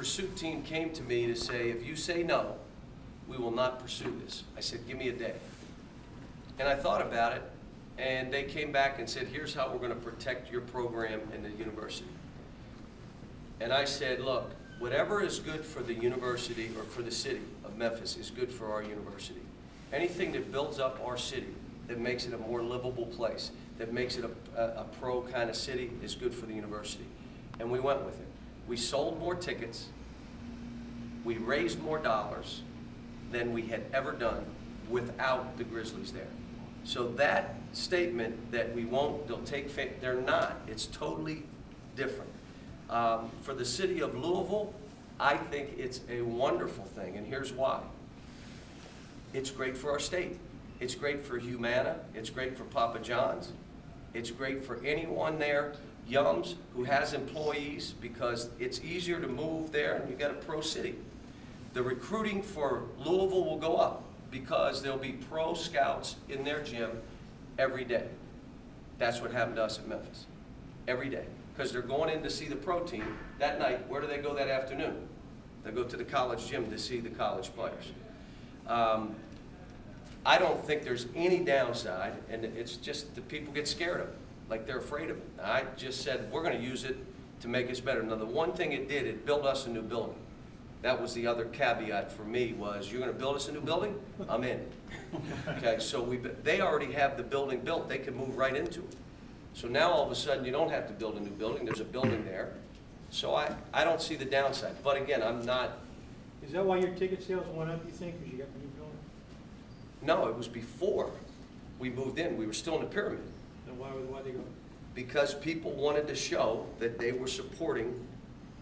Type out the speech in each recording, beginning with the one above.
pursuit team came to me to say, if you say no, we will not pursue this. I said, give me a day. And I thought about it, and they came back and said, here's how we're going to protect your program in the university. And I said, look, whatever is good for the university or for the city of Memphis is good for our university. Anything that builds up our city, that makes it a more livable place, that makes it a pro kind of city is good for the university. And we went with it. We sold more tickets, we raised more dollars than we had ever done without the Grizzlies there. So that statement that we won't, they'll take, they're not. It's totally different. For the city of Louisville, I think it's a wonderful thing, and here's why. It's great for our state. It's great for Humana. It's great for Papa John's. It's great for anyone there, Yums, who has employees, because it's easier to move there and you got a pro city. The recruiting for Louisville will go up because there'll be pro scouts in their gym every day. That's what happened to us at Memphis. Every day. Because they're going in to see the pro team that night. Where do they go that afternoon? They go to the college gym to see the college players. I don't think there's any downside, and it's just that people get scared of it, like they're afraid of it. I just said, we're going to use it to make us better. Now, the one thing it did, it built us a new building. That was the other caveat for me was, you're going to build us a new building? I'm in. Okay, so they already have the building built. They can move right into it. So now all of a sudden, you don't have to build a new building. There's a building there. So I don't see the downside. But again, I'm not. Is that why your ticket sales went up, you think, because you got the new building? No, it was before we moved in. We were still in the pyramid. Then why'd they go? Because people wanted to show that they were supporting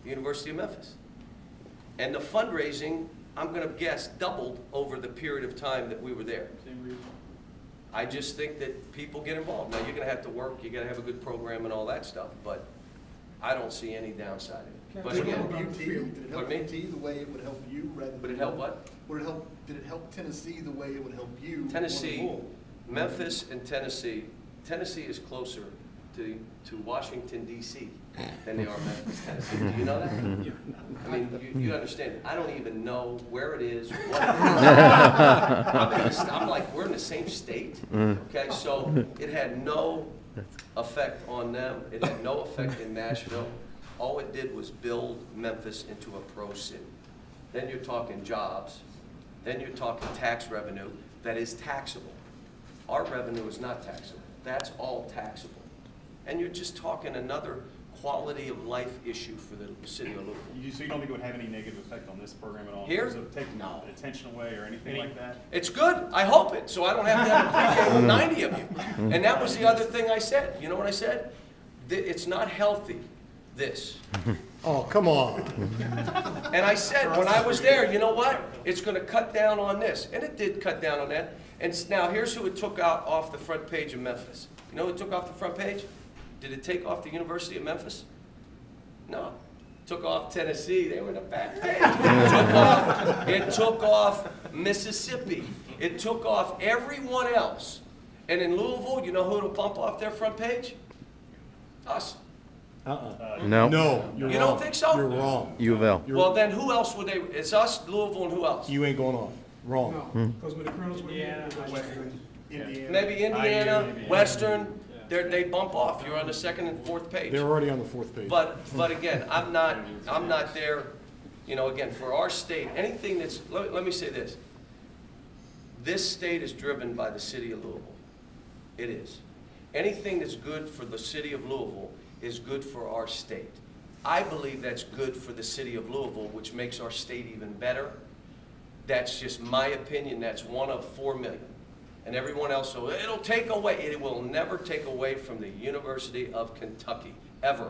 the University of Memphis. And the fundraising, I'm going to guess, doubled over the period of time that we were there. Same reason. I just think that people get involved. Now, you're going to have to work, you're going to have a good program and all that stuff, but I don't see any downside in it. But Did it again, help UT? Did it help UT the way it would help you rather than? would it help what? Did it help Tennessee the way it would help you? Tennessee, Memphis and Tennessee. Tennessee is closer to Washington, D.C. than they are Memphis, Tennessee. Do you know that? I mean, you understand. I don't even know where it is, what it is. I'm like, we're in the same state. Okay, so it had no effect on them. It had no effect in Nashville. All it did was build Memphis into a pro city. Then you're talking jobs. Then you're talking tax revenue that is taxable. Our revenue is not taxable. That's all taxable. And you're just talking another quality of life issue for the city of Louisville. So you don't think it would have any negative effect on this program at all? Here? In terms of taking attention away or anything like that? It's good. I hope it. So I don't have to have a pregame with 90 of you. And that was the other thing I said. You know what I said? It's not healthy, this. Oh, come on. And I said, when I was there, you know what? It's going to cut down on this. And it did cut down on that. And now here's who it took out off the front page of Memphis. You know who it took off the front page? Did it take off the University of Memphis? No. It took off Tennessee. They were in the back page. It took off Mississippi. It took off everyone else. And in Louisville, you know who it'll bump off their front page? Us. No. No. You don't think so? You're wrong. U of L. Well, then who else would they? It's us, Louisville, and who else? You ain't going off. Wrong. No, because when the Colonels were Indiana. Maybe Indiana, IU, Western. They bump off. You're on the second and fourth page. They're already on the fourth page. But again, I'm not there. You know, again, for our state, anything that's. Let me say this. This state is driven by the city of Louisville. It is. Anything that's good for the city of Louisville is good for our state. I believe that's good for the city of Louisville, which makes our state even better. That's just my opinion. That's one of 4 million. And everyone else, so it'll take away, it will never take away from the University of Kentucky, ever.